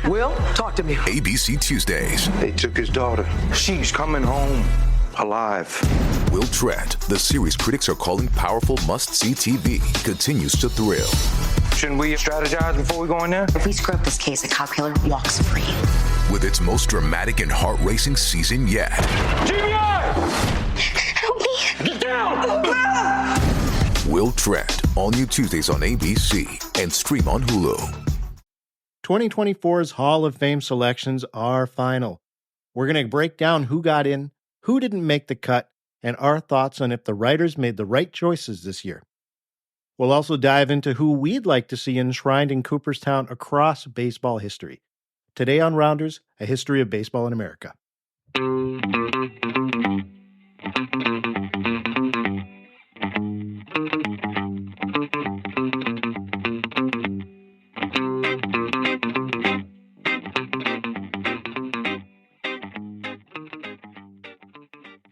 Will, talk to me. ABC Tuesdays. They took his daughter. She's coming home alive. Will Trent, the series critics are calling powerful must-see TV, continues to thrill. Shouldn't we strategize before we go in there? If we screw up this case, a cop killer walks free. With its most dramatic and heart-racing season yet. GBI! Help me! Get down! Will Trent, all new Tuesdays on ABC and stream on Hulu. 2024's Hall of Fame selections are final. We're going to break down who got in, who didn't make the cut, and our thoughts on if the writers made the right choices this year. We'll also dive into who we'd like to see enshrined in Cooperstown across baseball history. Today on Rounders, a history of baseball in America.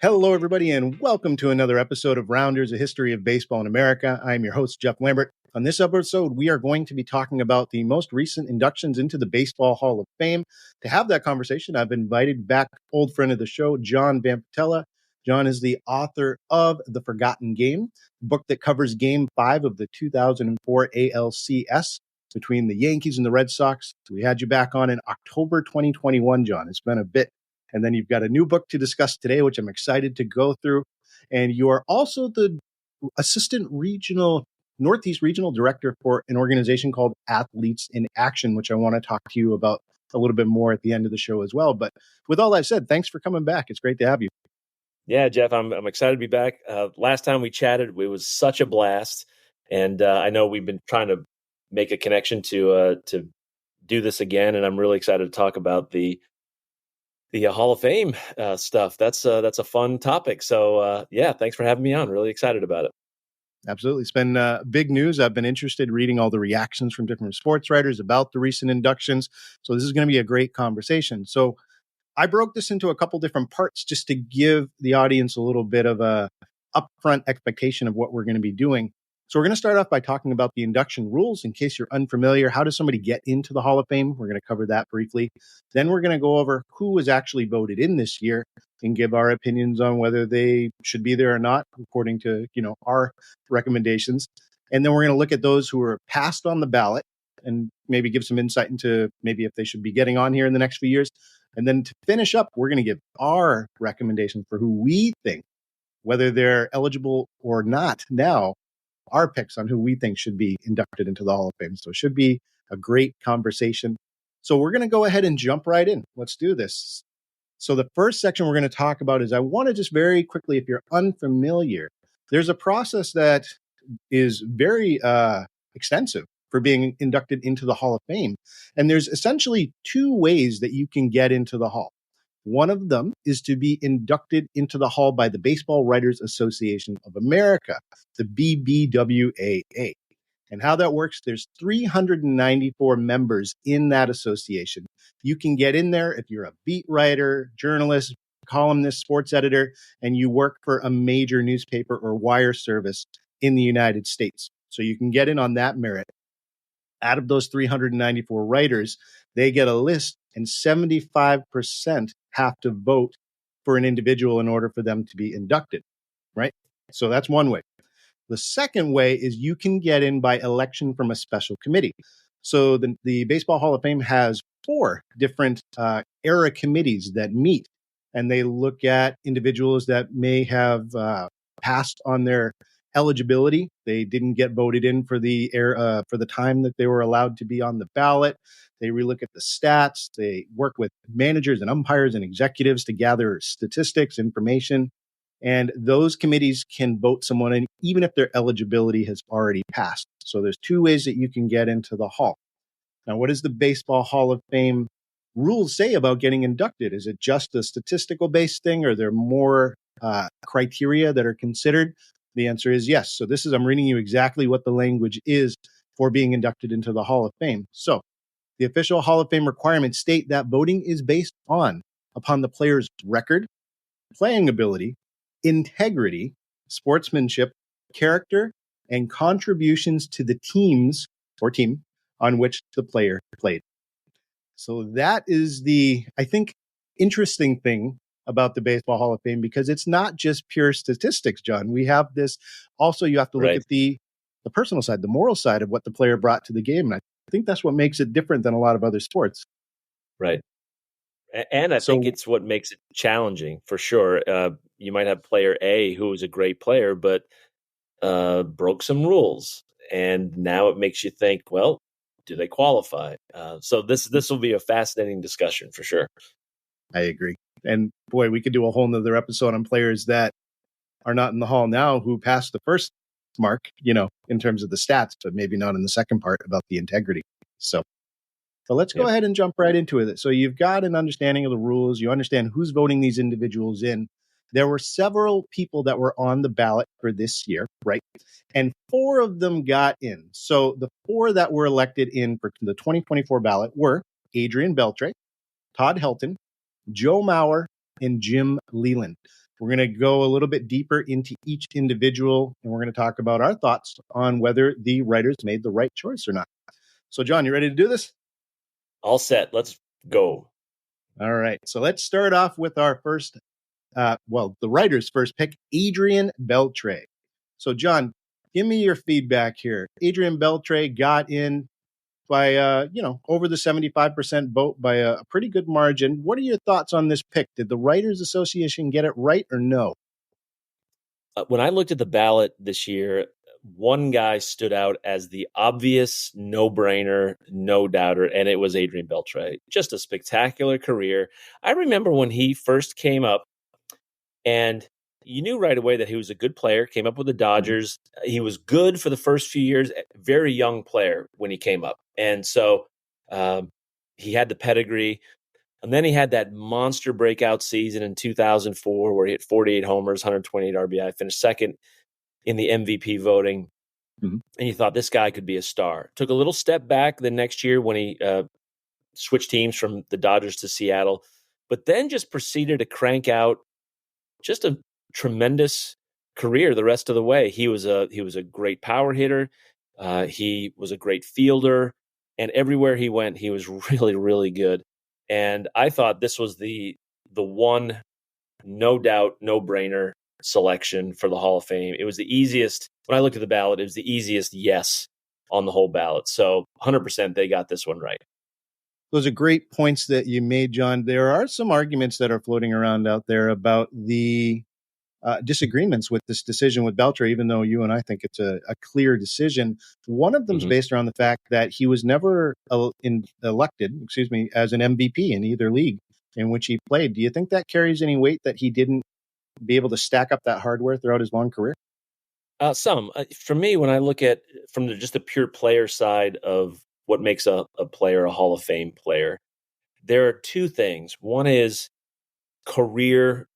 Hello, everybody, and welcome to another episode of Rounders, a history of baseball in America. I'm your host, Jeff Lambert. On this episode, we are going to be talking about the most recent inductions into the Baseball Hall of Fame. To have that conversation, I've invited back old friend of the show, John Vampatella. John is the author of The Forgotten Game, a book that covers Game 5 of the 2004 ALCS between the Yankees and the Red Sox. We had you back on in October 2021, John. It's been a bit. And then you've got a new book to discuss today, which I'm excited to go through. And you are also the Northeast Regional Director for an organization called Athletes in Action, which I want to talk to you about a little bit more at the end of the show as well. But with all that said, thanks for coming back. It's great to have you. Yeah, Jeff, I'm excited to be back. Last time we chatted, it was such a blast. And I know we've been trying to make a connection to do this again. And I'm really excited to talk about the Hall of Fame stuff. That's a fun topic. So, yeah, thanks for having me on. Really excited about it. Absolutely. It's been big news. I've been interested in reading all the reactions from different sports writers about the recent inductions. So this is going to be a great conversation. So I broke this into a couple different parts just to give the audience a little bit of a upfront expectation of what we're going to be doing. So we're going to start off by talking about the induction rules. In case you're unfamiliar, how does somebody get into the Hall of Fame? We're going to cover that briefly. Then we're going to go over who was actually voted in this year and give our opinions on whether they should be there or not, according to, our recommendations. And then we're going to look at those who were passed on the ballot and maybe give some insight into maybe if they should be getting on here in the next few years. And then to finish up, we're going to give our recommendations for who we think, whether they're eligible or not now, our picks on who we think should be inducted into the Hall of Fame. So it should be a great conversation. So we're going to go ahead and jump right in. Let's do this. So the first section we're going to talk about is I want to just very quickly, if you're unfamiliar, there's a process that is very extensive for being inducted into the Hall of Fame. And there's essentially two ways that you can get into the Hall. One of them is to be inducted into the Hall by the Baseball Writers Association of America, the BBWAA. And how that works, there's 394 members in that association. You can get in there if you're a beat writer, journalist, columnist, sports editor, and you work for a major newspaper or wire service in the United States. So you can get in on that merit. Out of those 394 writers, they get a list, and 75% have to vote for an individual in order for them to be inducted, right? So that's one way. The second way is you can get in by election from a special committee. So the Baseball Hall of Fame has 4 different era committees that meet, and they look at individuals that may have passed on their eligibility. They didn't get voted in for the time that they were allowed to be on the ballot. They relook at the stats. They work with managers and umpires and executives to gather statistics, information. And those committees can vote someone in even if their eligibility has already passed. So there's 2 ways that you can get into the Hall. Now, what does the Baseball Hall of Fame rules say about getting inducted? Is it just a statistical-based thing, or are there more criteria that are considered? The answer is yes. So I'm reading you exactly what the language is for being inducted into the Hall of Fame. So the official Hall of Fame requirements state that voting is based upon the player's record, playing ability, integrity, sportsmanship, character, and contributions to the team on which the player played. So that is the, I think, interesting thing about the Baseball Hall of Fame, because it's not just pure statistics, John. We have this also, you have to look Right. at the personal side, the moral side of what the player brought to the game. And I think that's what makes it different than a lot of other sports. Right. And I think So it's what makes it challenging for sure. You might have player A who was a great player, but broke some rules, and now it makes you think, well, do they qualify? So this will be a fascinating discussion for sure. I agree. And boy, we could do a whole nother episode on players that are not in the hall now who passed the first mark, in terms of the stats, but maybe not in the second part about the integrity. So let's go Yep. ahead and jump right into it. So you've got an understanding of the rules. You understand who's voting these individuals in. There were several people that were on the ballot for this year, right? And 4 of them got in. So the 4 that were elected in for the 2024 ballot were Adrian Beltre, Todd Helton, Joe Mauer, and Jim Leland. We're going to go a little bit deeper into each individual, and we're going to talk about our thoughts on whether the writers made the right choice or not. So, John, you ready to do this? All set. Let's go. All right. So let's start off with our first, the writer's first pick, Adrian Beltre. So, John, give me your feedback here. Adrian Beltre got in by, over the 75% vote by a pretty good margin. What are your thoughts on this pick? Did the Writers Association get it right or no? When I looked at the ballot this year, one guy stood out as the obvious no-brainer, no doubter, and it was Adrian Beltre. Just a spectacular career. I remember when he first came up, and you knew right away that he was a good player, came up with the Dodgers. He was good for the first few years, very young player when he came up. And so he had the pedigree. And then he had that monster breakout season in 2004 where he hit 48 homers, 128 RBI, finished second in the MVP voting. Mm-hmm. And you thought this guy could be a star. Took a little step back the next year when he switched teams from the Dodgers to Seattle, but then just proceeded to crank out just a tremendous career the rest of the way. He was a great power hitter. He was a great fielder, and everywhere he went, he was really, really good. And I thought this was the one, no doubt, no brainer selection for the Hall of Fame. It was the easiest. When I looked at the ballot, it was the easiest yes on the whole ballot. So 100% they got this one right. Those are great points that you made, John. There are some arguments that are floating around out there about the disagreements with this decision with Beltre, even though you and I think it's a clear decision. One of them is based around the fact that he was never elected, as an MVP in either league in which he played. Do you think that carries any weight that he didn't be able to stack up that hardware throughout his long career? For me, when I look at from just the pure player side of what makes a player a Hall of Fame player, there are 2 things. One is career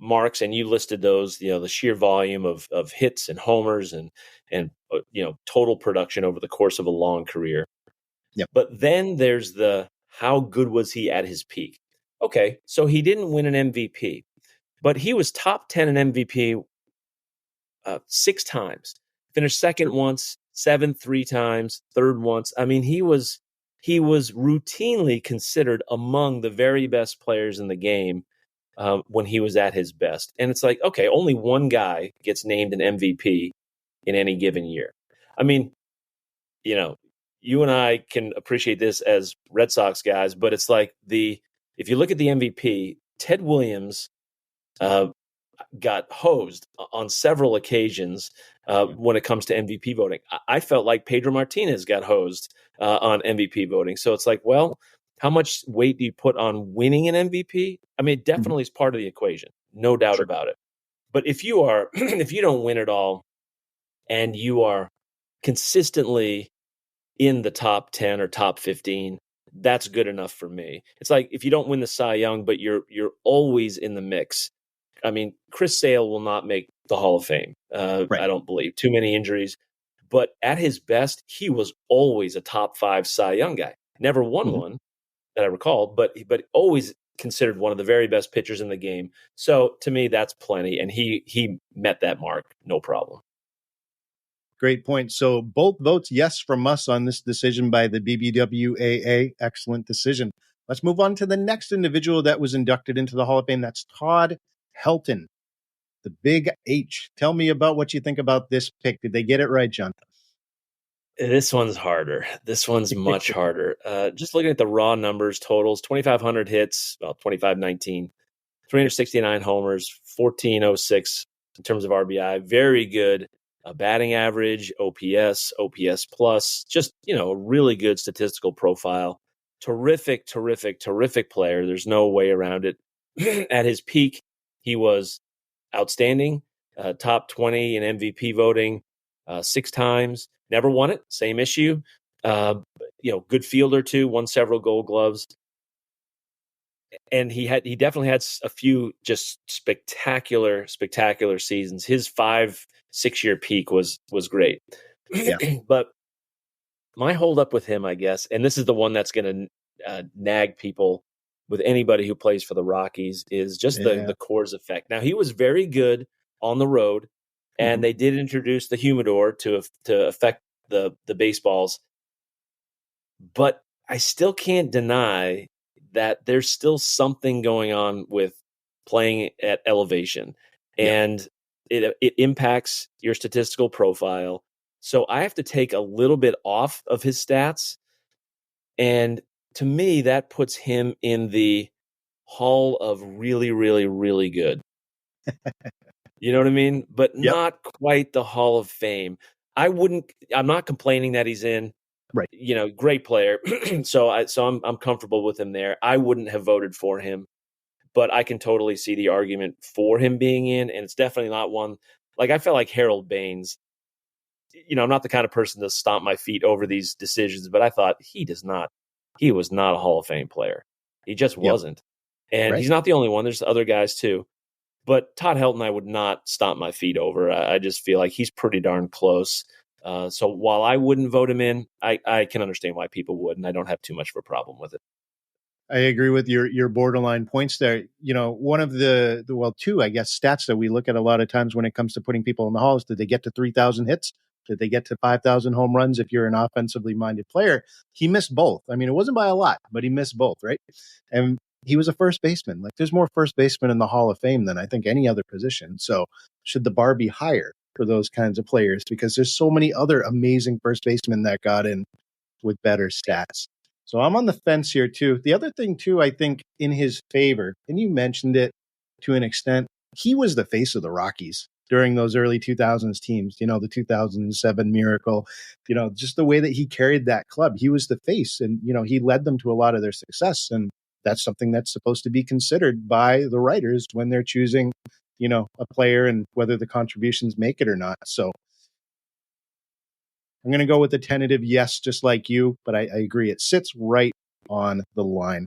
marks, and you listed those, the sheer volume of hits and homers and total production over the course of a long career. Yep. But then there's the how good was he at his peak? Okay, so he didn't win an MVP, but he was top 10 in MVP 6 times, finished second once, 7th 3 times, third once. I mean, he was routinely considered among the very best players in the game when he was at his best. And it's like, okay, only one guy gets named an MVP in any given year. I mean, you and I can appreciate this as Red Sox guys, but it's like if you look at the MVP, Ted Williams got hosed on several occasions when it comes to MVP voting. I felt like Pedro Martinez got hosed on MVP voting. So it's like, well, how much weight do you put on winning an MVP? I mean, it definitely is part of the equation, no doubt about it. But if you don't win it all and you are consistently in the top 10 or top 15, that's good enough for me. It's like if you don't win the Cy Young, but you're always in the mix. I mean, Chris Sale will not make the Hall of Fame. Right. I don't believe. Too many injuries. But at his best, he was always a top 5 Cy Young guy. Never won one that I recall, but always considered one of the very best pitchers in the game. So to me, that's plenty. And he met that mark, no problem. Great point. So both votes yes from us on this decision by the BBWAA. Excellent decision. Let's move on to the next individual that was inducted into the Hall of Fame. That's Todd Helton, the Big H. Tell me about what you think about this pick. Did they get it right, John? This one's harder. This one's much harder. Just looking at the raw numbers, totals, 2,500 hits, well, 2,519, 369 homers, 1,406 in terms of RBI. Very good batting average, OPS plus, just, a really good statistical profile. Terrific player. There's no way around it. At his peak, he was outstanding, top 20 in MVP voting 6 times. Never won it. Same issue. Good fielder too. Won several Gold Gloves, and he definitely had a few just spectacular seasons. His 5-6 year peak was great. Yeah. But my holdup with him, I guess, and this is the one that's going to nag people with anybody who plays for the Rockies, is just the Coors effect. Now, he was very good on the road, and they did introduce the humidor to affect the baseballs. But I still can't deny that there's still something going on with playing at elevation, and it impacts your statistical profile. So I have to take a little bit off of his stats, and to me, that puts him in the hall of really, really, really good. You know what I mean? But not quite the Hall of Fame. I'm not complaining that he's in. Right. Great player. So I'm comfortable with him there. I wouldn't have voted for him, but I can totally see the argument for him being in, and it's definitely not one like I felt like Harold Baines. I'm not the kind of person to stomp my feet over these decisions, but I thought he was not a Hall of Fame player. He just wasn't. And he's not the only one. There's other guys too. But Todd Helton, I would not stomp my feet over. I just feel like he's pretty darn close. So while I wouldn't vote him in, I can understand why people would, and I don't have too much of a problem with it. I agree with your borderline points there. One of the two, I guess, stats that we look at a lot of times when it comes to putting people in the halls, did they get to 3,000 hits? Did they get to 5,000 home runs if you're an offensively minded player? He missed both. I mean, it wasn't by a lot, but he missed both, right? And he was a first baseman. Like, there's more first basemen in the Hall of Fame than I think any other position. So should the bar be higher for those kinds of players? Because there's so many other amazing first basemen that got in with better stats. So I'm on the fence here too. The other thing too, I think in his favor, and you mentioned it to an extent, he was the face of the Rockies during those early 2000s teams, the 2007 Miracle, just the way that he carried that club. He was the face, and, he led them to a lot of their success. And that's something that's supposed to be considered by the writers when they're choosing, a player and whether the contributions make it or not. So I'm going to go with a tentative yes, just like you, but I agree. It sits right on the line.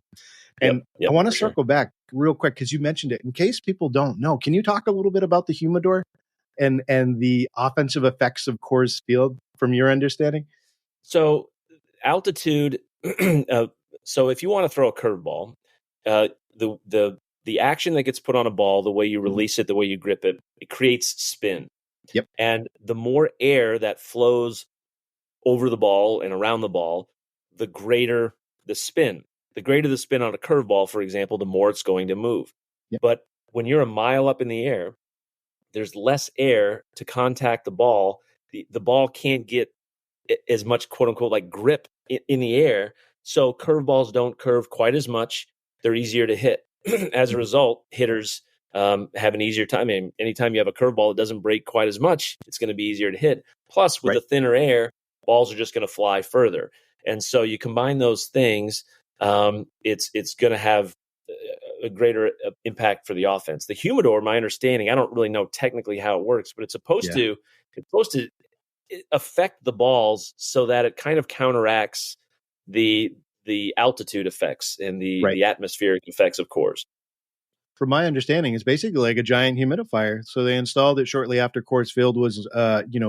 And I want to circle back real quick because you mentioned it. In case people don't know, can you talk a little bit about the humidor and the offensive effects of Coors Field from your understanding? So altitude. So if you want to throw a curveball, the action that gets put on a ball, the way you release it, the way you grip it, it creates spin. Yep. And the more air that flows over the ball and around the ball, the greater the spin. The greater the spin on a curveball, for example, the more it's going to move. Yep. But when you're a mile up in the air, there's less air to contact the ball. The ball can't get as much, quote unquote, like grip in the air. So curveballs don't curve quite as much. They're easier to hit. As a result, hitters have an easier time. I mean, anytime you have a curveball that doesn't break quite as much, it's going to be easier to hit. Plus, with the thinner air, balls are just going to fly further. And so you combine those things, it's going to have a greater impact for the offense. The humidor, my understanding, I don't really know technically how it works, but it's supposed to affect the balls so that it kind of counteracts the altitude effects and the atmospheric effects of Coors. From my understanding, it's basically like a giant humidifier. So they installed it shortly after Coors Field was,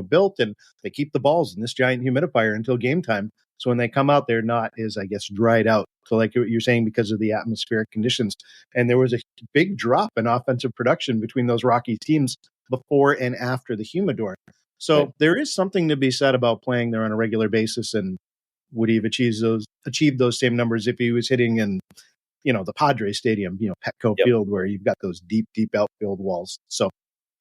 built, and they keep the balls in this giant humidifier until game time. So when they come out, they're not as, I guess, dried out. So like what you're saying, because of the atmospheric conditions. And there was a big drop in offensive production between those Rockies teams before and after the humidor. So Right. there is something to be said about playing there on a regular basis. And would he have achieved those same numbers if he was hitting in, the Padres Stadium, Petco Yep. Field, where you've got those deep, deep outfield walls. So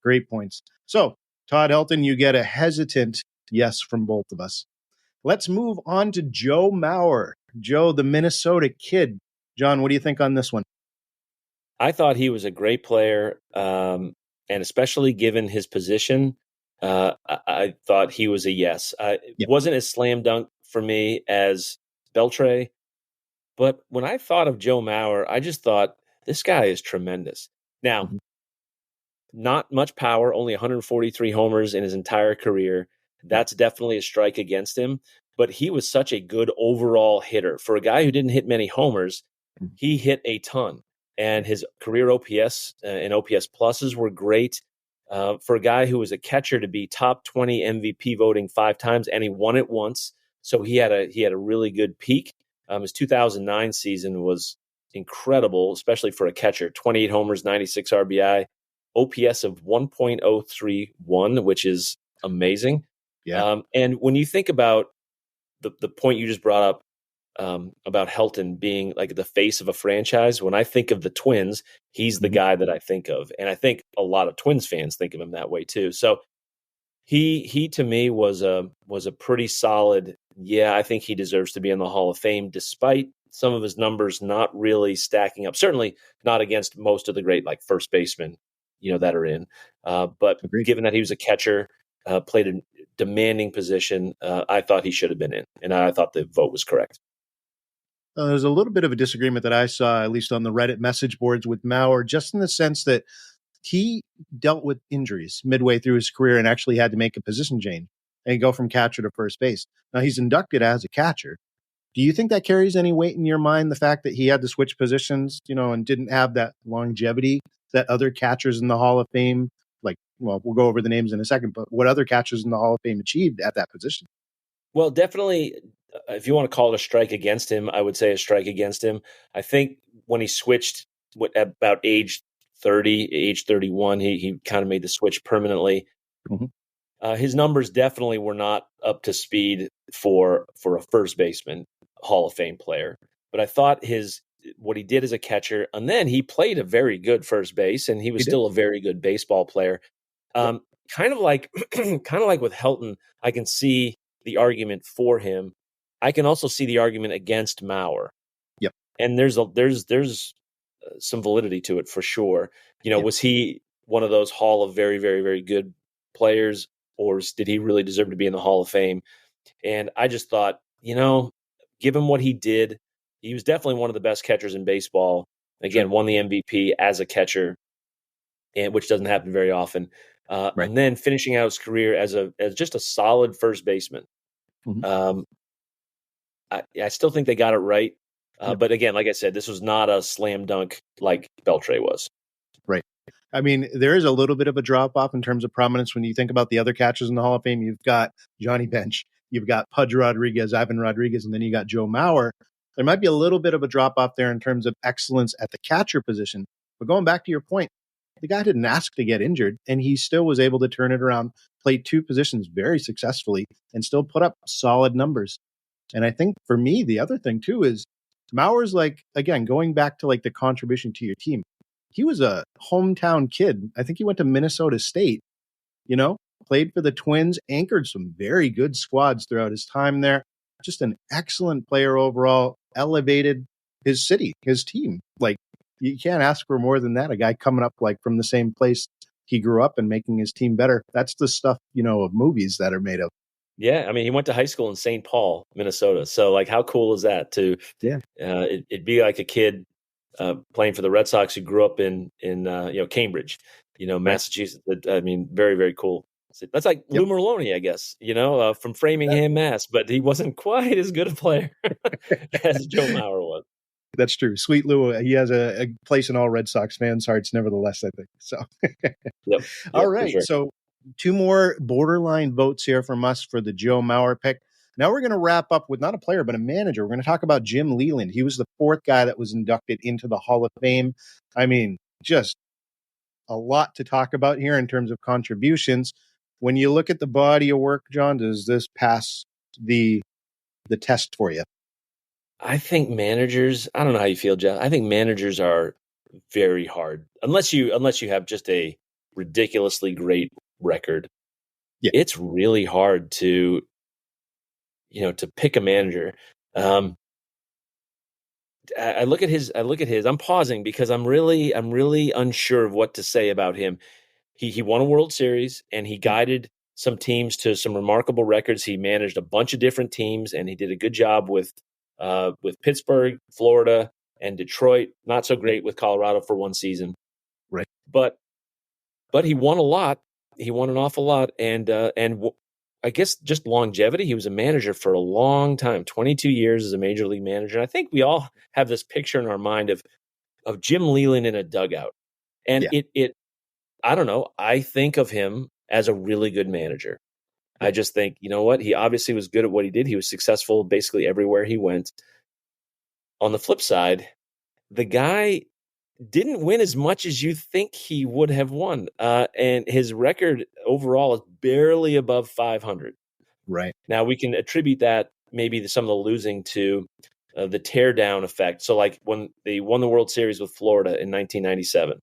great points. So Todd Helton, you get a hesitant yes from both of us. Let's move on to Joe Mauer. Joe, the Minnesota kid. John, what do you think on this one? I thought he was a great player, and especially given his position, I thought he was a yes. It wasn't as slam dunk for me as Beltre, but when I thought of Joe Mauer, I just thought this guy is tremendous. Now, Mhm. not much power, only 143 homers in his entire career. That's definitely a strike against him, but he was such a good overall hitter. For a guy who didn't hit many homers, he hit a ton. And his career OPS and OPS pluses were great. For a guy who was a catcher to be top 20 MVP voting 5 times, and he won it once. So he had a really good peak. His 2009 season was incredible, especially for a catcher. 28 homers, 96 RBI. OPS of 1.031, which is amazing. Yeah. And when you think about the point you just brought up about Helton being like the face of a franchise, when I think of the Twins, he's the Mhm. guy that I think of. And I think a lot of Twins fans think of him that way too. So he to me was a pretty solid. Yeah, I think he deserves to be in the Hall of Fame, despite some of his numbers not really stacking up. Certainly not against most of the great like first basemen, that are in. But Agreed. given that he was a catcher, played a demanding position, I thought he should have been in, and I thought the vote was correct. There's a little bit of a disagreement that I saw, at least on the Reddit message boards, with Mauer, just in the sense that he dealt with injuries midway through his career and actually had to make a position change and go from catcher to first base. Now he's inducted as a catcher. Do you think that carries any weight in your mind, the fact that he had to switch positions, and didn't have that longevity that other catchers in the Hall of Fame, like, well, we'll go over the names in a second, but what other catchers in the Hall of Fame achieved at that position? Well, definitely, if you want to call it a strike against him, I would say a strike against him. I think when he switched at about age 30, age 31, he kind of made the switch permanently. Mhm. His numbers definitely were not up to speed for a first baseman, Hall of Fame player. But I thought what he did as a catcher, and then he played a very good first base, and he was He did. still a very good baseball player. Yep. Kind of like with Helton, I can see the argument for him. I can also see the argument against Mauer, Yep. and there's some validity to it for sure. Yep. Was he one of those Hall of very, very, very good players, or did he really deserve to be in the Hall of Fame? And I just thought, given what he did, he was definitely one of the best catchers in baseball. Again, Sure. won the MVP as a catcher, and which doesn't happen very often. Right. And then finishing out his career as just a solid first baseman. Mhm. I still think they got it right. Yep. But again, like I said, this was not a slam dunk like Beltre was. Right. I mean, there is a little bit of a drop off in terms of prominence when you think about the other catchers in the Hall of Fame. You've got Johnny Bench, you've got Pudge Rodriguez, Ivan Rodriguez, and then you got Joe Mauer. There might be a little bit of a drop off there in terms of excellence at the catcher position. But going back to your point, the guy didn't ask to get injured, and he still was able to turn it around, play two positions very successfully, and still put up solid numbers. And I think for me, the other thing too is Mauer's like, again, going back to like the contribution to your team. He was a hometown kid. I think he went to Minnesota State, played for the Twins, anchored some very good squads throughout his time there. Just an excellent player overall, elevated his city, his team. Like, you can't ask for more than that. A guy coming up like from the same place he grew up and making his team better. That's the stuff, of movies that are made of. Yeah, I mean, he went to high school in St. Paul, Minnesota. So, like, how cool is that? Yeah. It'd be like a kid playing for the Red Sox who grew up in Cambridge, Massachusetts. I mean, very, very cool. That's like Yep. Lou Merlone, I guess, from Framingham, Mass. But he wasn't quite as good a player as Joe Mauer was. That's true. Sweet Lou, he has a place in all Red Sox fans' hearts, nevertheless, I think. So, Yep. all For right. sure. So, two more borderline votes here from us for the Joe Mauer pick. Now we're going to wrap up with not a player, but a manager. We're going to talk about Jim Leland. He was the fourth guy that was inducted into the Hall of Fame. I mean, just a lot to talk about here in terms of contributions. when you look at the body of work, John, does this pass the test for you? I think managers, I don't know how you feel, Jeff. I think managers are very hard unless you have just a ridiculously great record. Yeah. It's really hard to pick a manager. I look at his. I'm pausing because I'm really unsure of what to say about him. He won a World Series and he guided some teams to some remarkable records. He managed a bunch of different teams and he did a good job with Pittsburgh, Florida, and Detroit. Not so great with Colorado for one season, Right. But he won a lot. He won an awful lot, and I guess just longevity. He was a manager for a long time, 22 years as a major league manager. And I think we all have this picture in our mind of Jim Leland in a dugout, and it I don't know. I think of him as a really good manager. I just think, you know what? He obviously was good at what he did. He was successful basically everywhere he went. On the flip side, the guy didn't win as much as you think he would have won. And his record overall is barely above 500. Right. Now, we can attribute that maybe to some of the losing to the teardown effect. So like when they won the World Series with Florida in 1997,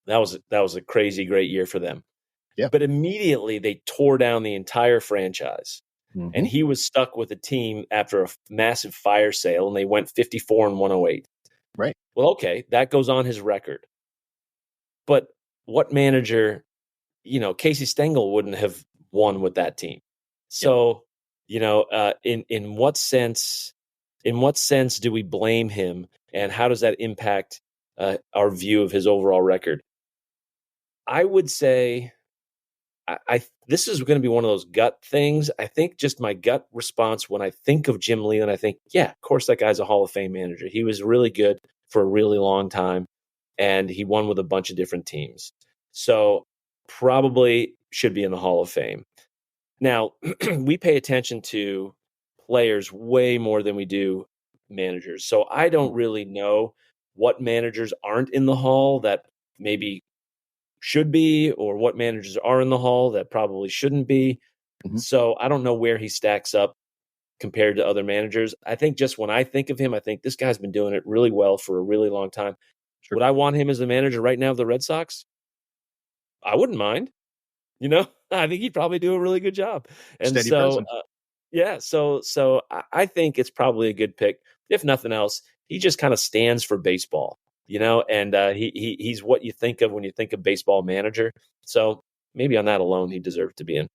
that was a crazy great year for them. Yeah. But immediately they tore down the entire franchise. Mm-hmm. And he was stuck with a team after a massive fire sale, and they went 54-108. Right. Well, okay, that goes on his record. But what manager, Casey Stengel wouldn't have won with that team. So, in what sense do we blame him, and how does that impact our view of his overall record? I would say this is going to be one of those gut things. I think just my gut response when I think of Jim Leland, I think, yeah, of course that guy's a Hall of Fame manager. He was really good for a really long time, and he won with a bunch of different teams. So probably should be in the Hall of Fame. Now, we pay attention to players way more than we do managers. So I don't really know what managers aren't in the Hall that maybe should be, or what managers are in the Hall that probably shouldn't be. Mm-hmm. So I don't know where he stacks up compared to other managers. I think just when I think of him, I think this guy's been doing it really well for a really long time. Sure. Would I want him as the manager right now of the Red Sox? I wouldn't mind. I think he'd probably do a really good job. And Steady so, person. So I think it's probably a good pick. If nothing else, he just kind of stands for baseball, and he's what you think of when you think of baseball manager. So maybe on that alone, he deserved to be in.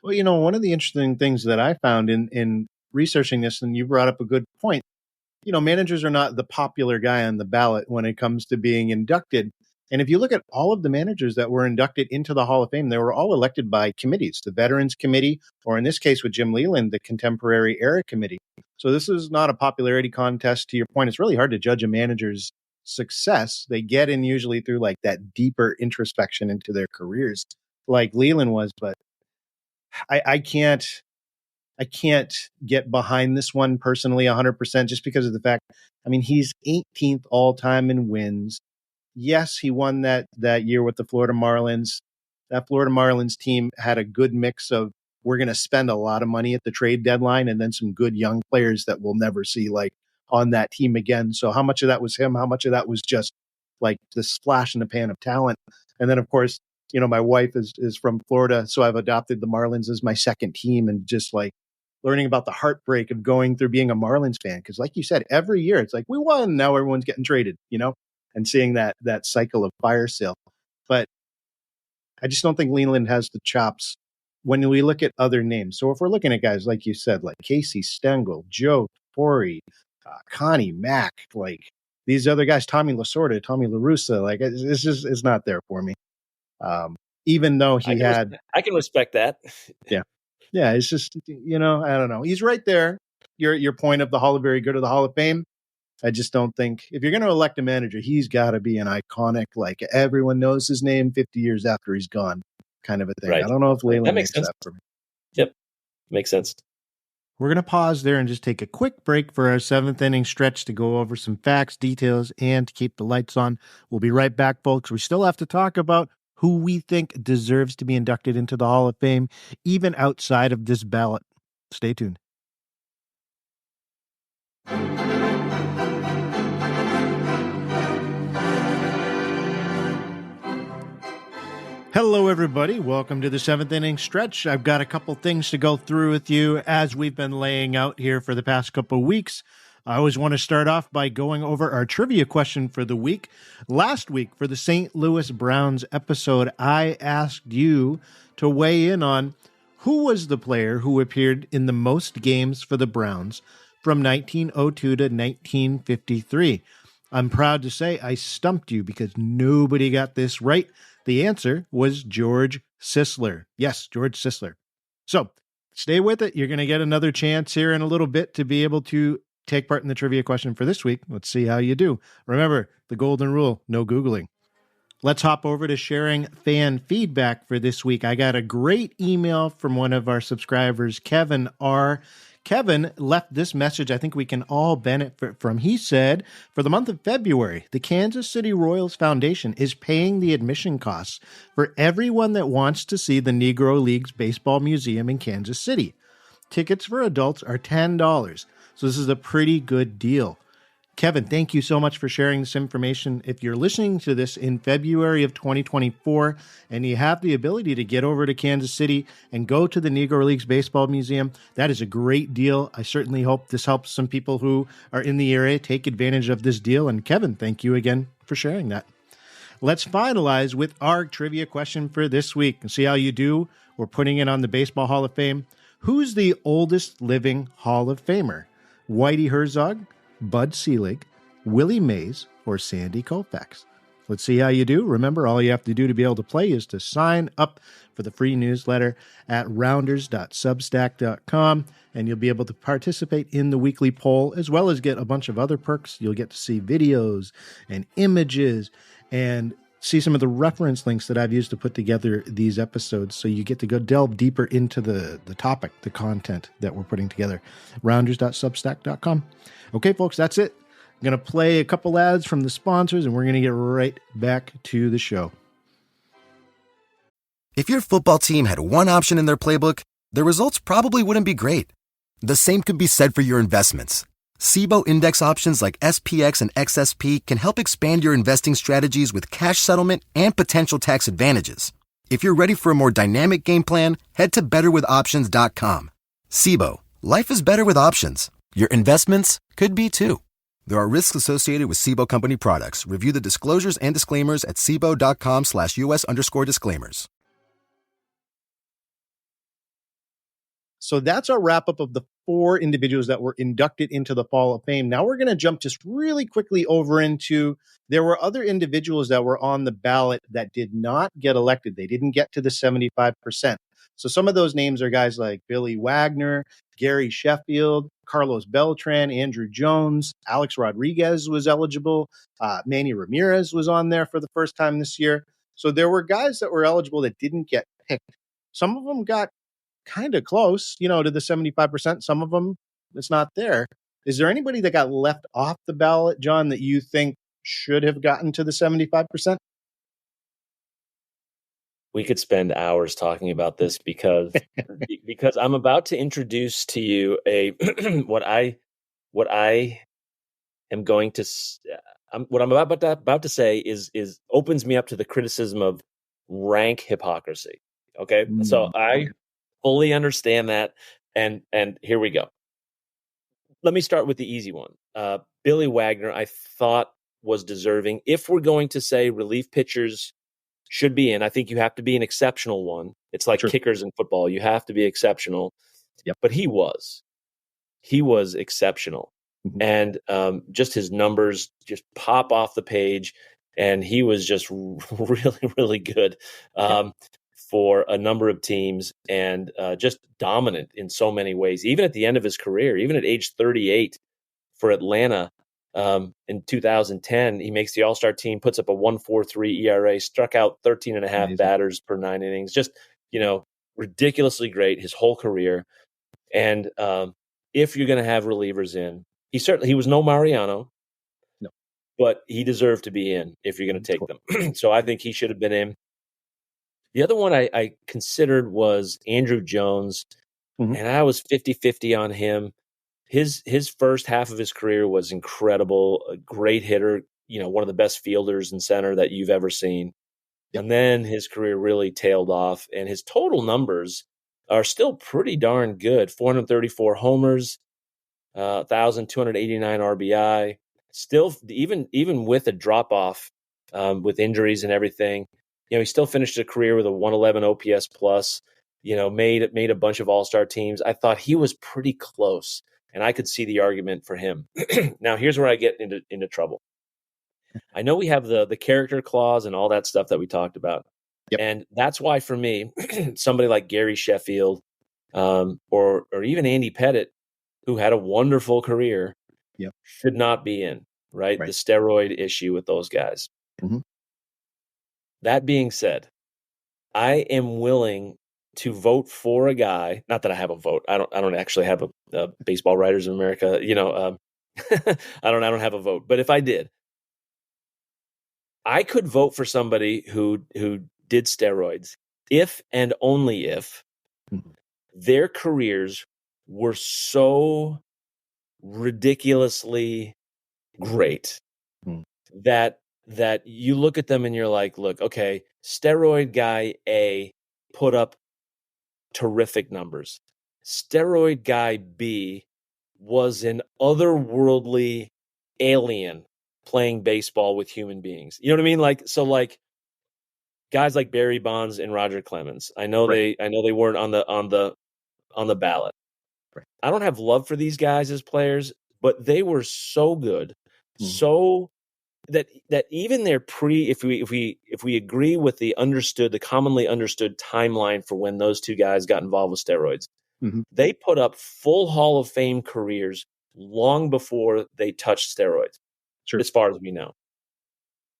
Well, one of the interesting things that I found in researching this, and you brought up a good point, managers are not the popular guy on the ballot when it comes to being inducted. And if you look at all of the managers that were inducted into the Hall of Fame, they were all elected by committees, the Veterans Committee, or in this case with Jim Leland, the Contemporary Era Committee. So this is not a popularity contest. To your point, it's really hard to judge a manager's success. They get in usually through like that deeper introspection into their careers, like Leland was. But I can't get behind this one personally 100% just because of the fact, he's 18th all time in wins. Yes, he won that year with the Florida Marlins. That Florida Marlins team had a good mix of, we're going to spend a lot of money at the trade deadline, and then some good young players that we'll never see like on that team again. So how much of that was him? How much of that was just like the splash in the pan of talent? And then of course, my wife is from Florida, so I've adopted the Marlins as my second team, and just like learning about the heartbreak of going through being a Marlins fan. Because like you said, every year it's like, we won, now everyone's getting traded, and seeing that cycle of fire sale. But I just don't think Leland has the chops when we look at other names. So if we're looking at guys, like you said, like Casey Stengel, Joe Torre, Connie Mack, like these other guys, Tommy Lasorda, Tommy La Russa, like it's not there for me. Even though I can respect that. Yeah. Yeah. It's just, I don't know. He's right there. Your point of the Hall of Very Good of the Hall of Fame. I just don't think if you're going to elect a manager, he's got to be an iconic, like everyone knows his name 50 years after he's gone kind of a thing. Right. I don't know if Leland makes that for me. Yep. Makes sense. We're going to pause there and just take a quick break for our 7th inning stretch to go over some facts, details, and to keep the lights on. We'll be right back, folks. We still have to talk about who we think deserves to be inducted into the Hall of Fame, even outside of this ballot. Stay tuned. Hello, everybody. Welcome to the 7th inning stretch. I've got a couple things to go through with you as we've been laying out here for the past couple weeks. I always want to start off by going over our trivia question for the week. Last week, for the St. Louis Browns episode, I asked you to weigh in on who was the player who appeared in the most games for the Browns from 1902 to 1953. I'm proud to say I stumped you because nobody got this right. The answer was George Sisler. Yes, George Sisler. So stay with it. You're going to get another chance here in a little bit to be able to take part in the trivia question for this week. Let's see how you do. Remember, the golden rule, no Googling. Let's hop over to sharing fan feedback for this week. I got a great email from one of our subscribers, Kevin R. Kevin left this message I think we can all benefit from. He said, for the month of February, the Kansas City Royals Foundation is paying the admission costs for everyone that wants to see the Negro Leagues Baseball Museum in Kansas City. Tickets for adults are $10, so this is a pretty good deal. Kevin, thank you so much for sharing this information. If you're listening to this in February of 2024 and you have the ability to get over to Kansas City and go to the Negro Leagues Baseball Museum, that is a great deal. I certainly hope this helps some people who are in the area take advantage of this deal. And Kevin, thank you again for sharing that. Let's finalize with our trivia question for this week and see how you do. We're putting it on the Baseball Hall of Fame. Who's the oldest living Hall of Famer? Whitey Herzog, Bud Selig, Willie Mays, or Sandy Koufax? Let's see how you do. Remember, all you have to do to be able to play is to sign up for the free newsletter at rounders.substack.com, and you'll be able to participate in the weekly poll, as well as get a bunch of other perks. You'll get to see videos and images and see some of the reference links that I've used to put together these episodes, so you get to go delve deeper into the topic, the content that we're putting together. Rounders.substack.com. Okay, folks, that's it. I'm going to play a couple ads from the sponsors, and we're going to get right back to the show. If your football team had one option in their playbook, the results probably wouldn't be great. The same could be said for your investments. SIBO index options like SPX and XSP can help expand your investing strategies with cash settlement and potential tax advantages. If you're ready for a more dynamic game plan, head to betterwithoptions.com. SIBO, life is better with options. Your investments could be too. There are risks associated with SIBO company products. Review the disclosures and disclaimers at SIBO.com/US_disclaimers. So that's our wrap up of the 4 individuals that were inducted into the Hall of Fame. Now we're going to jump just really quickly over into, there were other individuals that were on the ballot that did not get elected. They didn't get to the 75%. So some of those names are guys like Billy Wagner, Gary Sheffield, Carlos Beltran, Andrew Jones, Alex Rodriguez was eligible. Manny Ramirez was on there for the first time this year. So there were guys that were eligible that didn't get picked. Some of them got kind of close, to the 75%. Some of them, it's not there. Is there anybody that got left off the ballot, John, that you think should have gotten to the 75%? We could spend hours talking about this because I'm about to introduce to you a what I am going to what I'm about to say is opens me up to the criticism of rank hypocrisy. Okay, so I fully understand that, and here we go. Let me start with the easy one. Billy Wagner, I thought was deserving. If we're going to say relief pitchers should be in, I think you have to be an exceptional one. It's like kickers in football. You have to be exceptional. Yep. But he was exceptional. Mm-hmm. And just his numbers just pop off the page. And he was just really, really good for a number of teams and just dominant in so many ways. Even at the end of his career, even at age 38 for Atlanta, in 2010, he makes the All-Star team, puts up a 1.43 ERA, struck out 13 and a half batters per 9 innings. Just, ridiculously great his whole career. And if you're going to have relievers in, he was no Mariano, but he deserved to be in if you're going to take them. So I think he should have been in. The other one I considered was Andrew Jones, Mhm. and I was 50-50 on him. His first half of his career was incredible, a great hitter, one of the best fielders in center that you've ever seen. Yep. And then his career really tailed off, and his total numbers are still pretty darn good. 434 homers, 1,289 RBI. Still, even with a drop off, with injuries and everything, he still finished a career with a 111 OPS plus. Made a bunch of all-star teams. I thought he was pretty close, and I could see the argument for him. Now, here's where I get into trouble. I know we have the character clause and all that stuff that we talked about. Yep. And that's why, for me, somebody like Gary Sheffield, or even Andy Pettitte, who had a wonderful career, Yep. should not be in, right? Right. The steroid issue with those guys. Mhm. That being said, I am willing to vote for a guy. Not that I have a vote. I don't actually have a Baseball Writers of America. I don't have a vote. But if I did, I could vote for somebody who did steroids if and only if Mhm. their careers were so ridiculously great Mhm. that you look at them and you're like, look, okay, steroid guy A put up terrific numbers. Steroid guy B was an otherworldly alien playing baseball with human beings. You know what I mean? Like guys like Barry Bonds and Roger Clemens. I know Right. they weren't on the ballot. Right. I don't have love for these guys as players, but they were so good, Mhm. so that even their if we agree with the commonly understood timeline for when those two guys got involved with steroids, Mhm. they put up full Hall of Fame careers long before they touched steroids, Sure. as far as we know.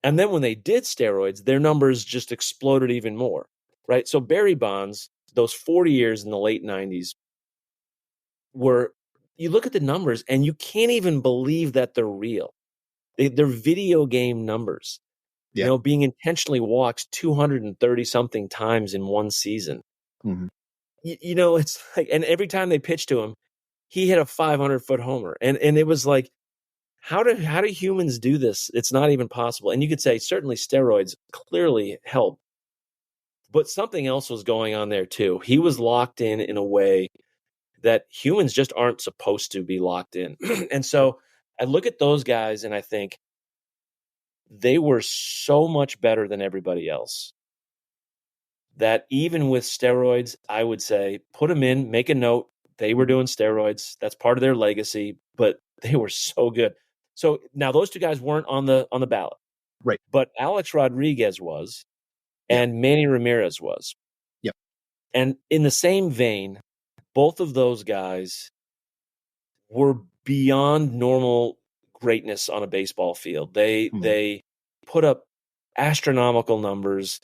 And then when they did steroids, their numbers just exploded even more, right? So Barry Bonds, those 40 years in the late 90s, you look at the numbers and you can't even believe that they're real. They're video game numbers. Yeah. Being intentionally walked 230 something times in one season. Mhm. It's like, and every time they pitched to him, he hit a 500-foot homer. And it was like, how do humans do this? It's not even possible. And you could say certainly steroids clearly help, but something else was going on there too. He was locked in a way that humans just aren't supposed to be locked in. And so I look at those guys and I think they were so much better than everybody else that even with steroids, I would say put them in, make a note. They were doing steroids. That's part of their legacy, but they were so good. So now those two guys weren't on the ballot, Right. but Alex Rodriguez was, Yeah. and Manny Ramirez was. Yep. And in the same vein, both of those guys were beyond normal greatness on a baseball field. Mhm. They put up astronomical numbers,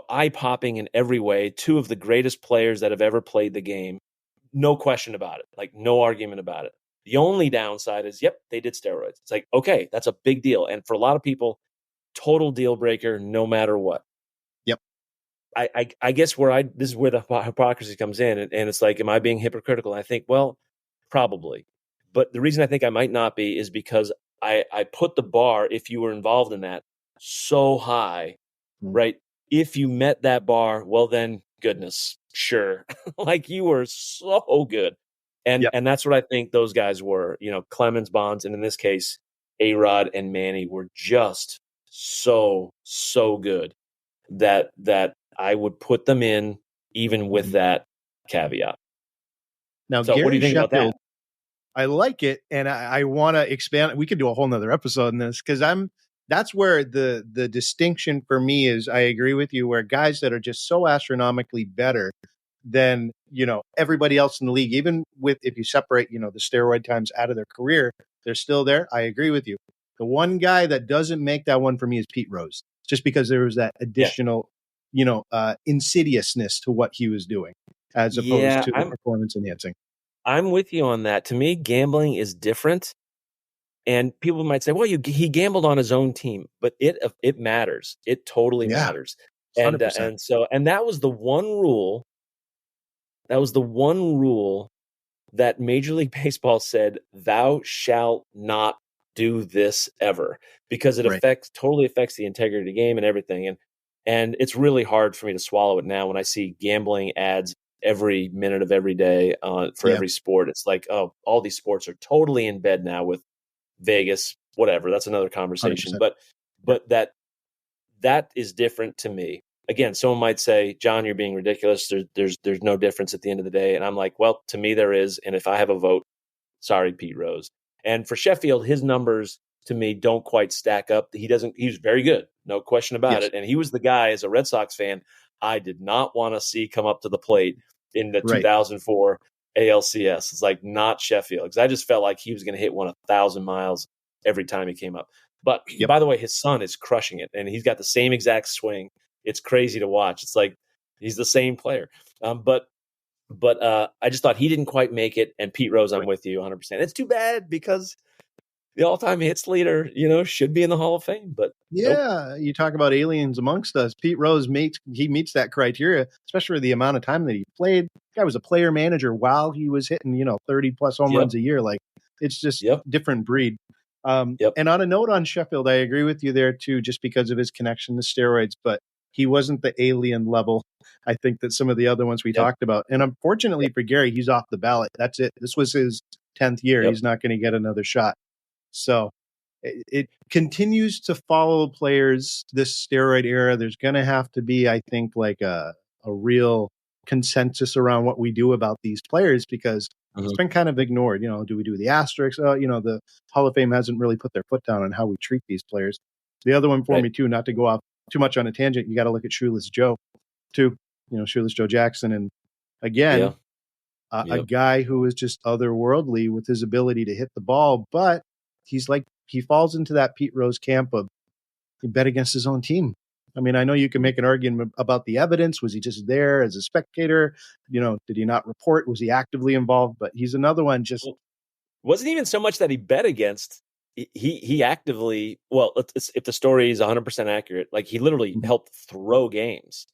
eye-popping in every way. Two of the greatest players that have ever played the game. No question about it. Like, no argument about it. The only downside is, yep, they did steroids. It's like, okay, that's a big deal. And for a lot of people, total deal breaker no matter what. Yep. I guess this is where the hypocrisy comes in. And it's like, am I being hypocritical? And I think, well, probably. But the reason I think I might not be is because I put the bar, if you were involved in that, so high, Mhm. right? If you met that bar, well, then goodness, sure. Like, you were so good. And Yep. and that's what I think those guys were. Clemens, Bonds, and in this case, A-Rod and Manny were just so good that I would put them in even with Mhm. that caveat. Now, So what do you Gary think about that? Sheffield, I like it, and I want to expand. We could do a whole nother episode on this because that's where the distinction for me is. I agree with you, where guys that are just so astronomically better than everybody else in the league, even with if you separate the steroid times out of their career, they're still there. I agree with you. The one guy that doesn't make that one for me is Pete Rose, just because there was that additional insidiousness to what he was doing as opposed Yeah, to the performance enhancing. I'm with you on that. To me, gambling is different. And people might say, well, he gambled on his own team, but it matters. It totally Yeah. matters. And 100%. that was the one rule. That was the one rule that Major League Baseball said, "Thou shalt not do this ever," because it Right. totally affects the integrity of the game and everything. And it's really hard for me to swallow it now when I see gambling ads every minute of every day for Yeah. every sport. It's like, oh, all these sports are totally in bed now with Vegas, whatever. That's another conversation. 100%. But that is different to me. Again, someone might say, "John, you're being ridiculous. There's no difference at the end of the day." And I'm like, well, to me there is. And if I have a vote, sorry, Pete Rose. And for Sheffield, his numbers to me don't quite stack up. He's very good, no question about Yes. it. And he was the guy, as a Red Sox fan, I did not want to see come up to the plate in the Right. 2004 ALCS. It's like, not Sheffield, because I just felt like he was going to hit one 1,000 miles every time he came up. But by the way, his son is crushing it, and he's got the same exact swing. It's crazy to watch. It's like he's the same player. But I just thought he didn't quite make it. And Pete Rose, I'm with you 100%. It's too bad, because the all-time hits leader, should be in the Hall of Fame. But yeah, nope. You talk about aliens amongst us. Pete Rose meets that criteria, especially for the amount of time that he played. The guy was a player manager while he was hitting 30 plus home runs a year. Like, it's just different breed. And on a note on Sheffield, I agree with you there too, just because of his connection to steroids, but he wasn't the alien level, I think, that some of the other ones we talked about. And unfortunately for Gary, he's off the ballot. That's it. This was his 10th year. He's not going to get another shot. So it continues to follow players, this steroid era. There's going to have to be, I think, like a real consensus around what we do about these players, because it's been kind of ignored. Do we do the asterisks? The Hall of Fame hasn't really put their foot down on how we treat these players. The other one for me too, not to go off too much on a tangent, you got to look at Shoeless Joe too. Shoeless Joe Jackson, and again, a guy who is just otherworldly with his ability to hit the ball, but he falls into that Pete Rose camp of he bet against his own team. I mean, I know you can make an argument about the evidence. Was he just there as a spectator? Did he not report? Was he actively involved? But he's another one. Just wasn't even so much that he bet against. He actively. Well, if the story is 100% accurate, like, he literally helped throw games.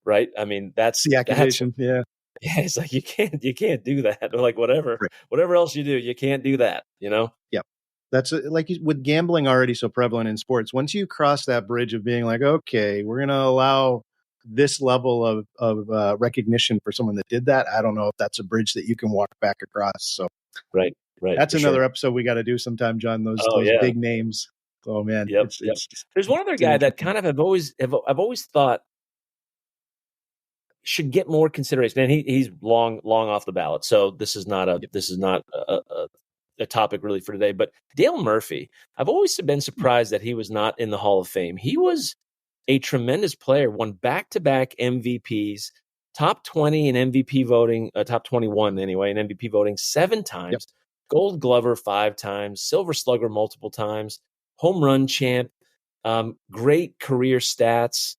Right? I mean, that's the accusation. Yeah, it's like you can't do that. Or like whatever else you do, you can't do that. Yeah. That's like with gambling already so prevalent in sports. Once you cross that bridge of being like, okay, we're going to allow this level of recognition for someone that did that, I don't know if that's a bridge that you can walk back across. So right. That's another episode we got to do sometime, John. Those big names. Oh man. There's one other guy that kind of I've always thought should get more consideration, and he's long off the ballot. So this is not a topic really for today, but Dale Murphy, I've always been surprised that he was not in the Hall of Fame. He was a tremendous player, won back-to-back MVPs, top 20 in MVP voting, top 21 anyway, in MVP voting 7 times, Gold Glover 5 times, Silver Slugger multiple times, home run champ, great career stats,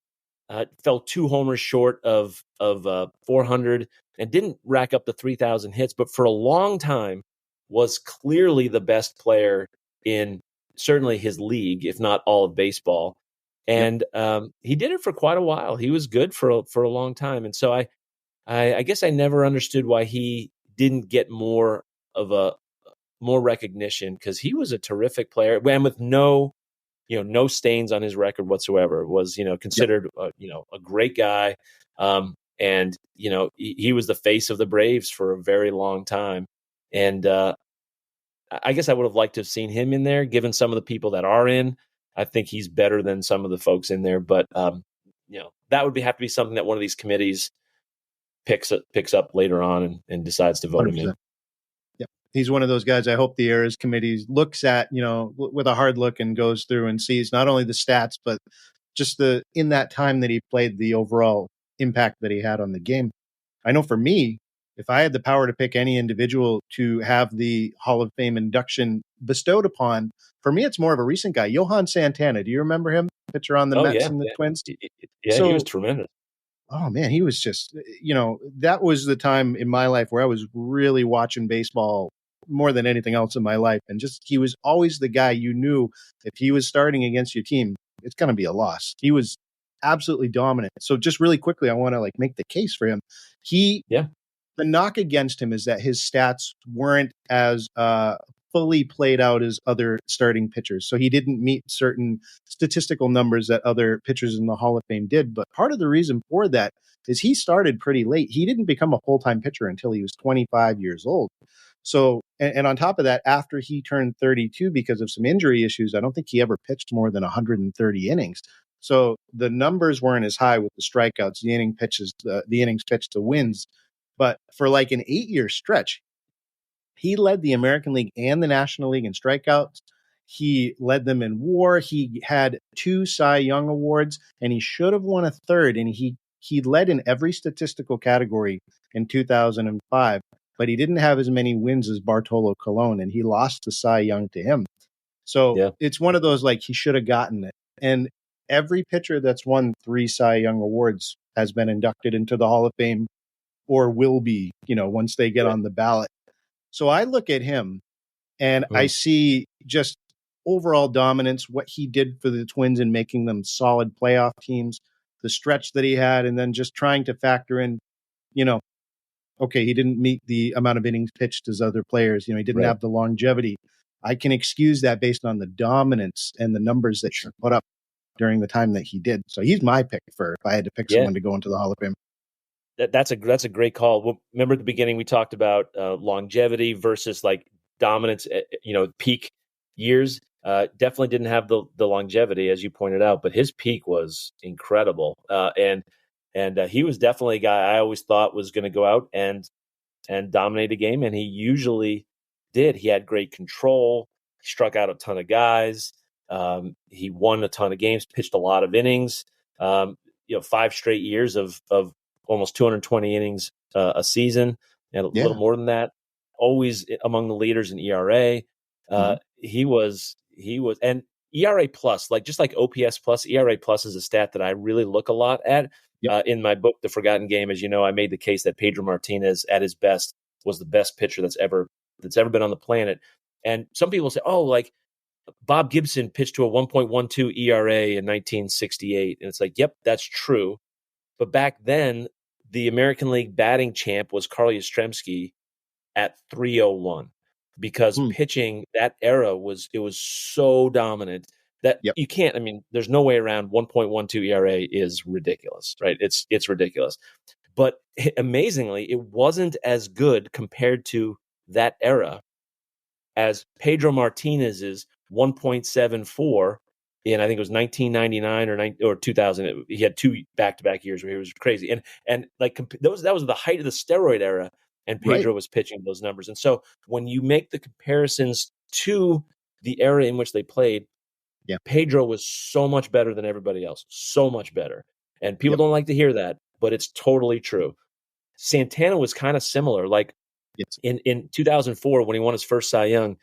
fell 2 homers short of 400, and didn't rack up the 3,000 hits, but for a long time was clearly the best player in certainly his league, if not all of baseball. And he did it for quite a while. He was good for a long time. And so I guess I never understood why he didn't get more recognition, because he was a terrific player, and with no stains on his record whatsoever. Was considered a great guy, and he was the face of the Braves for a very long time. And I guess I would have liked to have seen him in there, given some of the people that are in. I think he's better than some of the folks in there, but that would have to be something that one of these committees picks up later on and decides to vote 100%. Him in. Yep, he's one of those guys. I hope the Errors Committee looks at with a hard look and goes through and sees not only the stats, but just in that time that he played, the overall impact that he had on the game. I know for me, if I had the power to pick any individual to have the Hall of Fame induction bestowed upon, for me, it's more of a recent guy, Johan Santana. Do you remember him? Pitcher on the Mets and the Twins? Yeah, he was tremendous. Oh, man, he was just, that was the time in my life where I was really watching baseball more than anything else in my life. And just, he was always the guy you knew if he was starting against your team, it's going to be a loss. He was absolutely dominant. So just really quickly, I want to like make the case for him. Yeah. The knock against him is that his stats weren't as fully played out as other starting pitchers. So he didn't meet certain statistical numbers that other pitchers in the Hall of Fame did. But part of the reason for that is he started pretty late. He didn't become a full-time pitcher until he was 25 years old. So, and on top of that, after he turned 32 because of some injury issues, I don't think he ever pitched more than 130 innings. So the numbers weren't as high with the strikeouts, the innings pitched, the wins. But for like an 8-year stretch, he led the American League and the National League in strikeouts. He led them in WAR. He had 2 Cy Young awards, and he should have won a third. And he led in every statistical category in 2005, but he didn't have as many wins as Bartolo Colon, and he lost the Cy Young to him. So it's one of those like he should have gotten it. And every pitcher that's won 3 Cy Young awards has been inducted into the Hall of Fame or will be, once they get on the ballot. So I look at him and I see just overall dominance, what he did for the Twins in making them solid playoff teams, the stretch that he had, and then just trying to factor in, okay, he didn't meet the amount of innings pitched as other players. He didn't have the longevity. I can excuse that based on the dominance and the numbers that he put up during the time that he did. So he's my pick for if I had to pick someone to go into the Hall of Fame. That's a great call. Well, remember at the beginning we talked about longevity versus like dominance. Peak years. Definitely didn't have the longevity as you pointed out, but his peak was incredible. And he was definitely a guy I always thought was going to go out and dominate a game, and he usually did. He had great control. He struck out a ton of guys. He won a ton of games, pitched a lot of innings. 5 straight years of almost 220 innings a season, and a little more than that. Always among the leaders in ERA. He was, and ERA plus, just like OPS plus, ERA plus is a stat that I really look a lot at. In my book, The Forgotten Game, as you know, I made the case that Pedro Martinez at his best was the best pitcher that's ever been on the planet. And some people say, Bob Gibson pitched to a 1.12 ERA in 1968. And it's like, yep, that's true. But back then, the American League batting champ was Carl Yastrzemski at 301 because pitching that era was so dominant that you can't. I mean, there's no way around 1.12 ERA is ridiculous, right? It's ridiculous. But amazingly, it wasn't as good compared to that era as Pedro Martinez's 1.74 in, I think it was 1999 or 2000. He had 2 back-to-back years where he was crazy, and like that was the height of the steroid era, and Pedro was pitching those numbers. And so when you make the comparisons to the era in which they played, Pedro was so much better than everybody else, so much better. And people don't like to hear that, but it's totally true. Santana was kind of similar. Like in 2004 when he won his first Cy Young.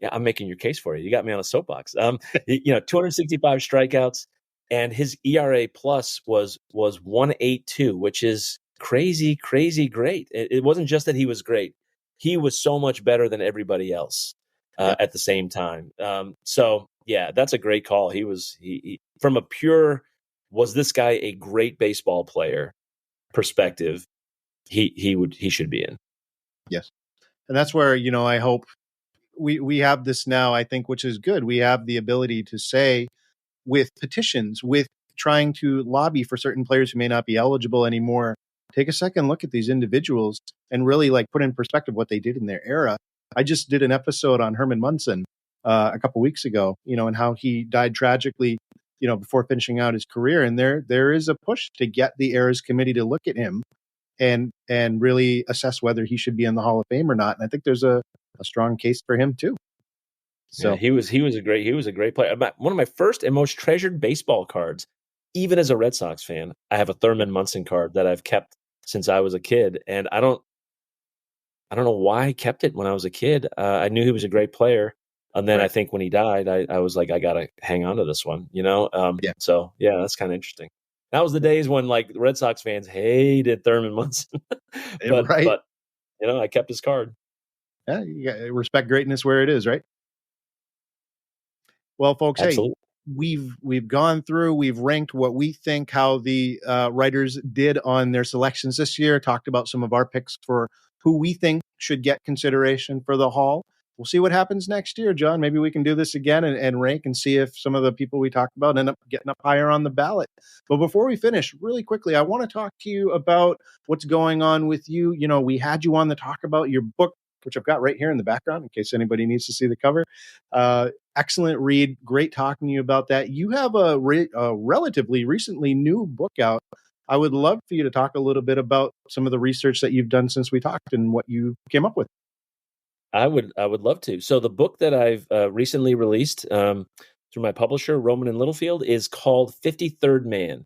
Yeah, I'm making your case for you. You got me on a soapbox. 265 strikeouts, and his ERA plus was 1.82, which is crazy great. It wasn't just that he was great; he was so much better than everybody else at the same time. So yeah, that's a great call. He from a pure was this guy a great baseball player perspective. He should be in. Yes, and that's where I hope. We have this now, I think, which is good. We have the ability to say with petitions, with trying to lobby for certain players who may not be eligible anymore, take a second look at these individuals and really put in perspective what they did in their era. I just did an episode on Herman Munson a couple weeks ago, and how he died tragically, before finishing out his career. And there is a push to get the Eras Committee to look at him and really assess whether he should be in the Hall of Fame or not. And I think there's a strong case for him too. So he was a great player. One of my first and most treasured baseball cards, even as a Red Sox fan, I have a Thurman Munson card that I've kept since I was a kid, and I don't know why I kept it when I was a kid. I knew he was a great player, and then I think when he died, I was like, I gotta hang on to this one, So yeah, that's kind of interesting. That was the days when the Red Sox fans hated Thurman Munson, but I kept his card. Yeah, you gotta respect greatness where it is, right? Well, folks, Absolutely. hey, we've gone through, we've ranked what we think how the writers did on their selections this year, talked about some of our picks for who we think should get consideration for the Hall. We'll see what happens next year, John. Maybe we can do this again and rank and see if some of the people we talked about end up getting up higher on the ballot. But before we finish, really quickly, I want to talk to you about what's going on with you. You know, we had you on to talk about your book, which I've got right here in the background in case anybody needs to see the cover. Excellent read. Great talking to you about that. You have a relatively recently new book out. I would love for you to talk a little bit about some of the research that you've done since we talked and what you came up with. I would love to. So the book that I've recently released through my publisher, Roman and Littlefield, is called 53rd Man,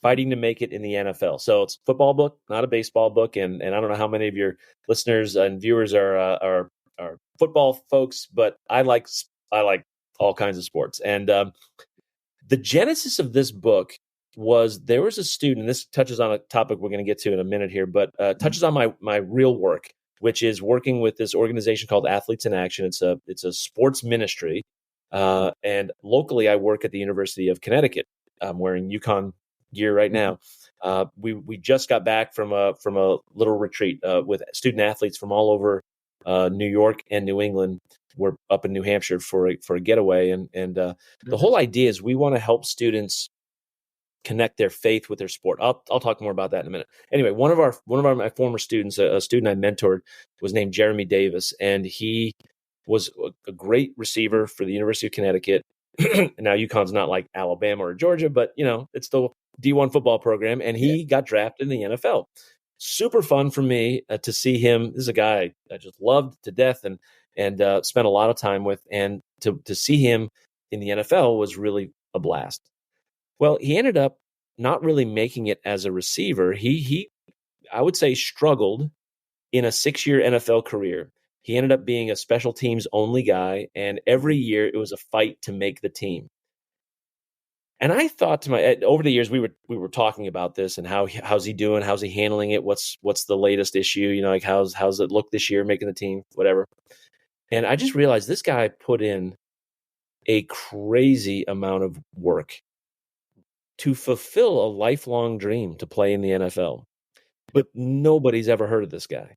Fighting to Make It in the NFL. So it's a football book, not a baseball book. And I don't know how many of your listeners and viewers are football folks, but I like all kinds of sports. And the genesis of this book was there was a student, this touches on a topic we're going to get to in a minute here, but touches on my real work, which is working with this organization called Athletes in Action. It's a sports ministry. And locally, I work at the University of Connecticut. I'm wearing UConn gear right now. We just got back from a little retreat with student athletes from all over New York and New England. We're up in New Hampshire for a getaway. And the whole idea is we want to help students connect their faith with their sport. I'll talk more about that in a minute. Anyway, one of my former students, a student I mentored, was named Jeremy Davis, and he was a great receiver for the University of Connecticut. Now UConn's not like Alabama or Georgia, but it's still a D1 football program, and he got drafted in the NFL. Super fun for me to see him. This is a guy I just loved to death and spent a lot of time with, and to see him in the NFL was really a blast. Well, he ended up not really making it as a receiver. He I would say struggled in a 6-year NFL career. He ended up being a special teams only guy, and every year it was a fight to make the team. And I thought to over the years we were talking about this and how's he doing? How's he handling it? What's the latest issue? Like how's it look this year making the team? Whatever. And I just realized this guy put in a crazy amount of work to fulfill a lifelong dream to play in the NFL. But nobody's ever heard of this guy.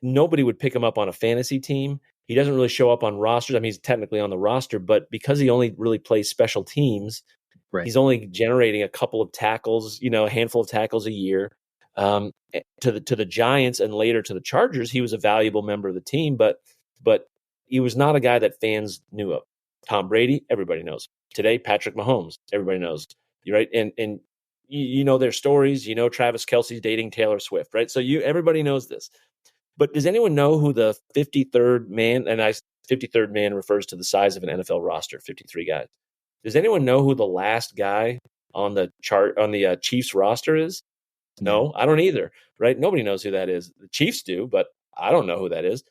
Nobody would pick him up on a fantasy team. He doesn't really show up on rosters. I mean, he's technically on the roster, but because he only really plays special teams, right, he's only generating a couple of tackles, a handful of tackles a year. To the Giants and later to the Chargers, he was a valuable member of the team, but he was not a guy that fans knew of. Tom Brady, everybody knows. Today, Patrick Mahomes, everybody knows. Right. And you know their stories, Travis Kelce's dating Taylor Swift, right? So everybody knows this. But does anyone know who the 53rd man, and 53rd man refers to the size of an NFL roster, 53 guys. Does anyone know who the last guy on the chart on the Chiefs roster is? No, I don't either, right? Nobody knows who that is. The Chiefs do, but I don't know who that is.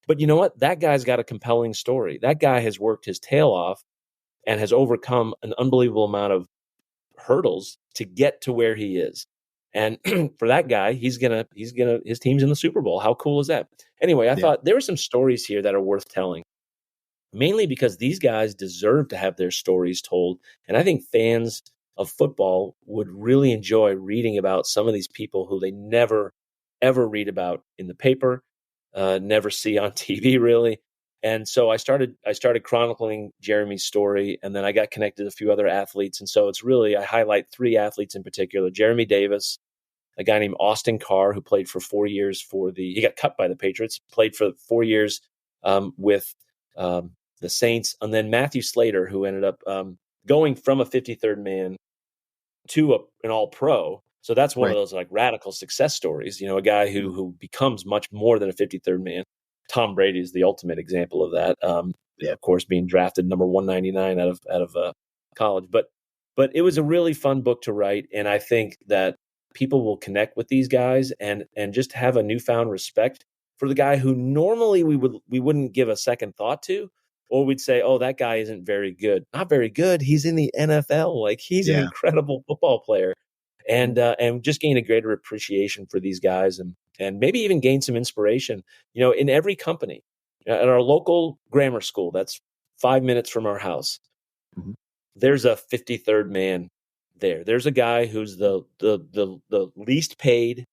But you know what? That guy's got a compelling story. That guy has worked his tail off and has overcome an unbelievable amount of hurdles to get to where he is. And for that guy, his team's in the Super Bowl. How cool is that? Anyway, I thought there were some stories here that are worth telling, mainly because these guys deserve to have their stories told. And I think fans of football would really enjoy reading about some of these people who they never, ever read about in the paper, never see on TV, really. And so I started chronicling Jeremy's story, and then I got connected to a few other athletes. And so it's really, I highlight 3 athletes in particular: Jeremy Davis, a guy named Austin Carr, who played for 4 years he got cut by the Patriots, played for 4 years with the Saints, and then Matthew Slater, who ended up going from a 53rd man to an all-pro. So that's one of those like radical success stories, a guy who becomes much more than a 53rd man. Tom Brady is the ultimate example of that. Of course, being drafted number 199 out of college. But it was a really fun book to write, and I think that people will connect with these guys and just have a newfound respect for the guy who normally we wouldn't give a second thought to, or we'd say, oh, that guy isn't very good. Not very good. He's in the NFL. Like, he's an incredible football player, and just gain a greater appreciation for these guys, and maybe even gain some inspiration. In every company, at our local grammar school, that's 5 minutes from our house. Mm-hmm. there's a 53rd man there. There's a guy who's the least paid,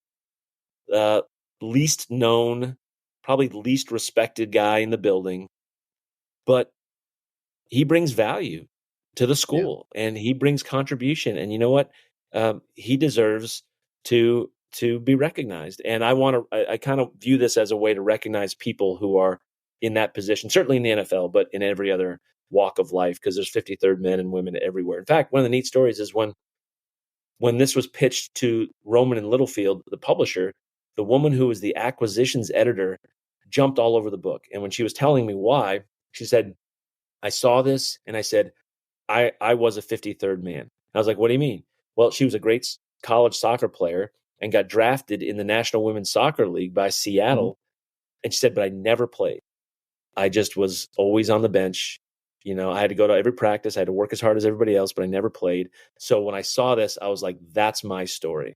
least known, probably least respected guy in the building, but he brings value to the Yeah. school and he brings contribution. And you know what? He deserves to be recognized. And I kind of view this as a way to recognize people who are in that position, certainly in the NFL, but in every other walk of life, because there's 53rd men and women everywhere. In fact, one of the neat stories is when this was pitched to Roman and Littlefield, the publisher, the woman who was the acquisitions editor jumped all over the book. And when she was telling me why, she said, I saw this and I said, I was a 53rd man. I was like, what do you mean? Well, she was a great college soccer player and got drafted in the National Women's Soccer League by Seattle. And she said, but I never played. I just was always on the bench. I had to go to every practice. I had to work as hard as everybody else, but I never played. So when I saw this, I was like, that's my story.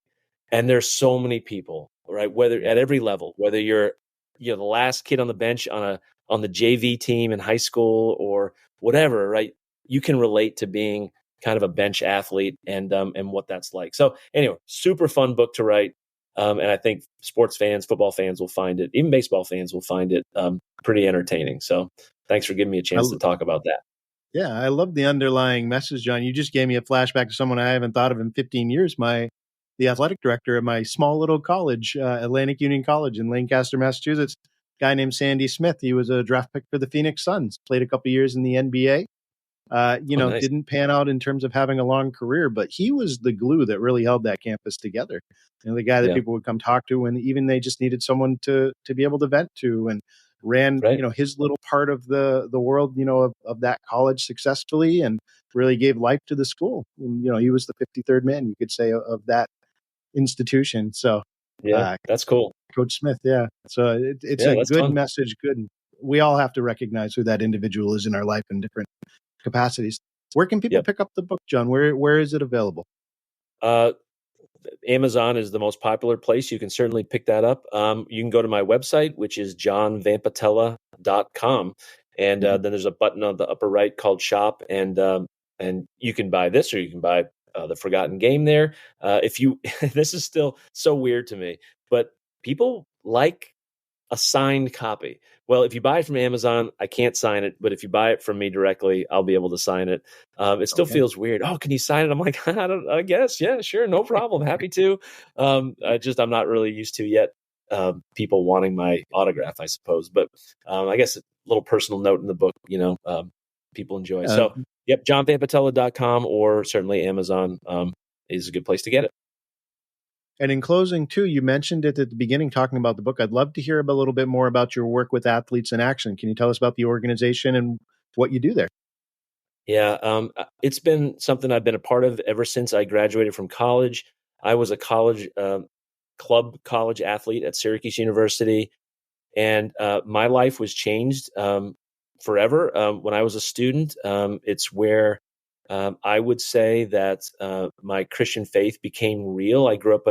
And there's so many people, right? Whether at every level, whether you're the last kid on the bench on the JV team in high school or whatever, right? You can relate to being kind of a bench athlete and what that's like. So anyway, super fun book to write. And I think sports fans, football fans will find it, even baseball fans will find it pretty entertaining. So thanks for giving me a chance to talk about that. Yeah, I love the underlying message, John. You just gave me a flashback to someone I haven't thought of in 15 years. The athletic director of my small little college, Atlantic Union College in Lancaster, Massachusetts, a guy named Sandy Smith. He was a draft pick for the Phoenix Suns, played a couple years in the NBA. Nice. Didn't pan out in terms of having a long career, but he was the glue that really held that campus together. The guy that people would come talk to when even they just needed someone to be able to vent to, and ran, right. His little part of the world, of that college successfully, and really gave life to the school. And, he was the 53rd man, you could say, of that institution. So, yeah, that's cool. Coach Smith. Yeah. So it's a good fun. message. Good. We all have to recognize who that individual is in our life in different capacities. Where can people pick up the book, John? Where is it available? Amazon is the most popular place. You can certainly pick that up. You can go to my website, which is johnvampatella.com. And then there's a button on the upper right called shop. And you can buy this, or you can buy The Forgotten Game there. This is still so weird to me, but people like a signed copy. Well, if you buy it from Amazon, I can't sign it, but if you buy it from me directly, I'll be able to sign it. It still feels weird. Oh, can you sign it? I'm like, I guess, yeah, sure, no problem, happy to. I'm not really used to yet people wanting my autograph, I suppose. But I guess a little personal note in the book, people enjoy. So, johnvampatella.com, or certainly Amazon is a good place to get it. And in closing, too, you mentioned it at the beginning, talking about the book. I'd love to hear a little bit more about your work with Athletes in Action. Can you tell us about the organization and what you do there? Yeah, it's been something I've been a part of ever since I graduated from college. I was a college athlete at Syracuse University, and my life was changed forever when I was a student. It's where I would say that my Christian faith became real. I grew up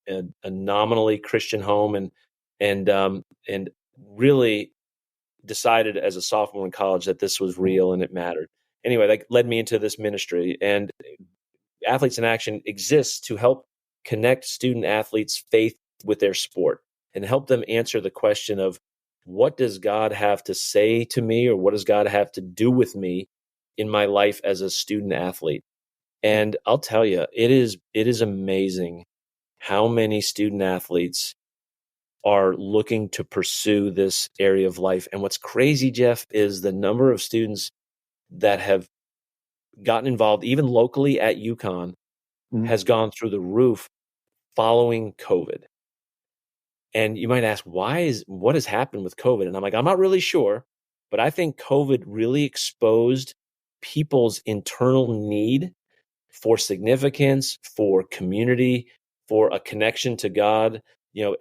in a nominally Christian home, and really decided as a sophomore in college that this was real and it mattered. Anyway, that led me into this ministry, and Athletes in Action exists to help connect student athletes' faith with their sport and help them answer the question of, what does God have to say to me, or what does God have to do with me in my life as a student athlete? And I'll tell you, it is amazing how many student athletes are looking to pursue this area of life. And what's crazy, Jeff, is the number of students that have gotten involved, even locally at UConn, has gone through the roof following COVID. And you might ask, what has happened with COVID? And I'm like, I'm not really sure, but I think COVID really exposed people's internal need for significance, for community, for a connection to God.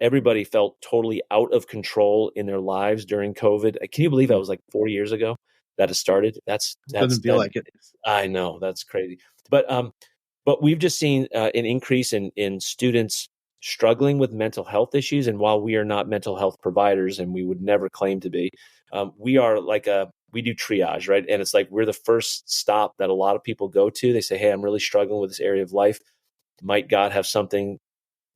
Everybody felt totally out of control in their lives during COVID. Can you believe that was like 4 years ago that it started? Doesn't feel like it. I know, that's crazy. But we've just seen an increase in students struggling with mental health issues. And while we are not mental health providers, and we would never claim to be, we are like a we do triage, right? And it's like we're the first stop that a lot of people go to. They say, hey, I'm really struggling with this area of life. Might God have something,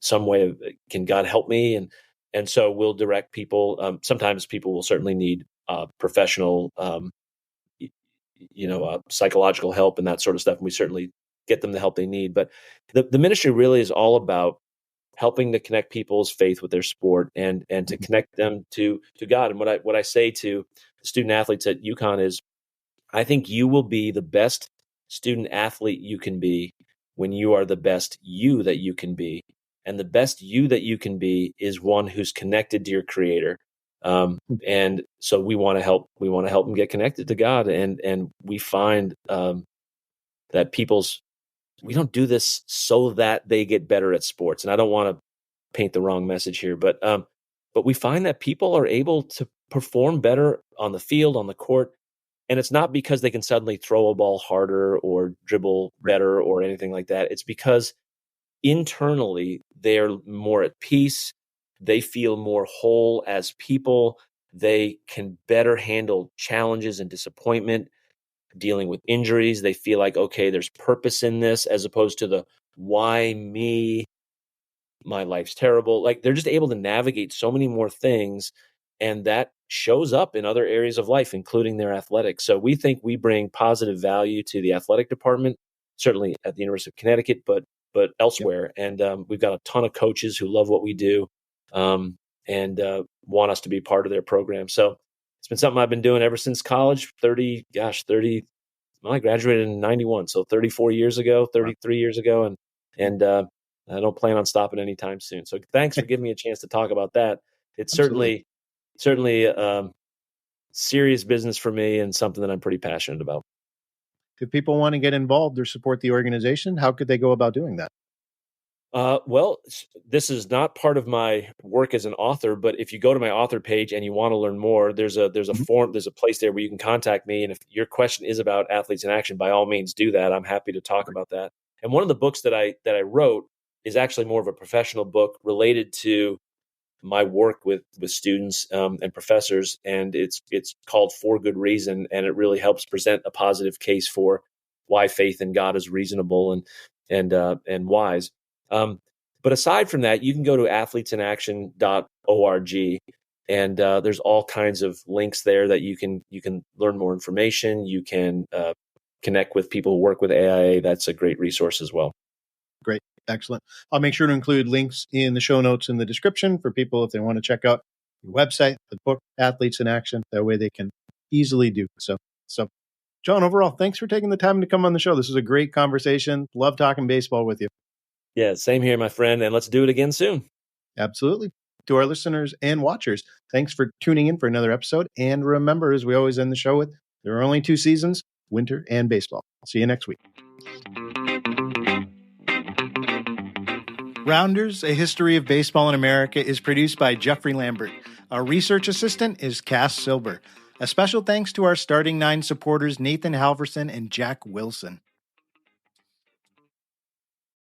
some way of, can God help me? And so we'll direct people. Sometimes people will certainly need professional, psychological help and that sort of stuff. And we certainly get them the help they need. But the ministry really is all about helping to connect people's faith with their sport and to connect them to God. And what I say to the student athletes at UConn is, I think you will be the best student athlete you can be when you are the best you that you can be. And the best you that you can be is one who's connected to your creator. And so we want to help them get connected to God. And we find that we don't do this so that they get better at sports. And I don't want to paint the wrong message here, but we find that people are able to perform better on the field, on the court. And it's not because they can suddenly throw a ball harder or dribble better or anything like that. It's because internally they're more at peace. They feel more whole as people. They can better handle challenges and disappointment, dealing with injuries. They feel like, okay, there's purpose in this, as opposed to the why me, my life's terrible. Like, they're just able to navigate so many more things, and that shows up in other areas of life, including their athletics. So we think we bring positive value to the athletic department, certainly at the University of Connecticut, but elsewhere. Yep. And we've got a ton of coaches who love what we do and want us to be part of their program. So it's been something I've been doing ever since college. I graduated in 91, so 34 years ago, 33 years ago, and I don't plan on stopping anytime soon. So thanks for giving me a chance to talk about that. It's certainly serious business for me and something that I'm pretty passionate about. If people want to get involved or support the organization, how could they go about doing that? Well, this is not part of my work as an author, but if you go to my author page and you want to learn more, there's a form, there's a place there where you can contact me. And if your question is about Athletes in Action, by all means do that. I'm happy to talk about that. And one of the books that I wrote is actually more of a professional book related to my work with students and professors, and it's called For Good Reason, and it really helps present a positive case for why faith in God is reasonable and wise. But aside from that, you can go to athletesinaction.org, and there's all kinds of links there that you can learn more information. You can connect with people who work with AIA. That's a great resource as well. Great. Excellent. I'll make sure to include links in the show notes in the description for people if they want to check out your website, the book, Athletes in Action. That way they can easily do so. So, John, overall, thanks for taking the time to come on the show. This was a great conversation. Love talking baseball with you. Yeah, same here, my friend. And let's do it again soon. Absolutely. To our listeners and watchers, thanks for tuning in for another episode. And remember, as we always end the show with, there are only 2 seasons, winter and baseball. See you next week. Rounders, A History of Baseball in America is produced by Jeffrey Lambert. Our research assistant is Cass Silber. A special thanks to our starting 9 supporters, Nathan Halverson and Jack Wilson.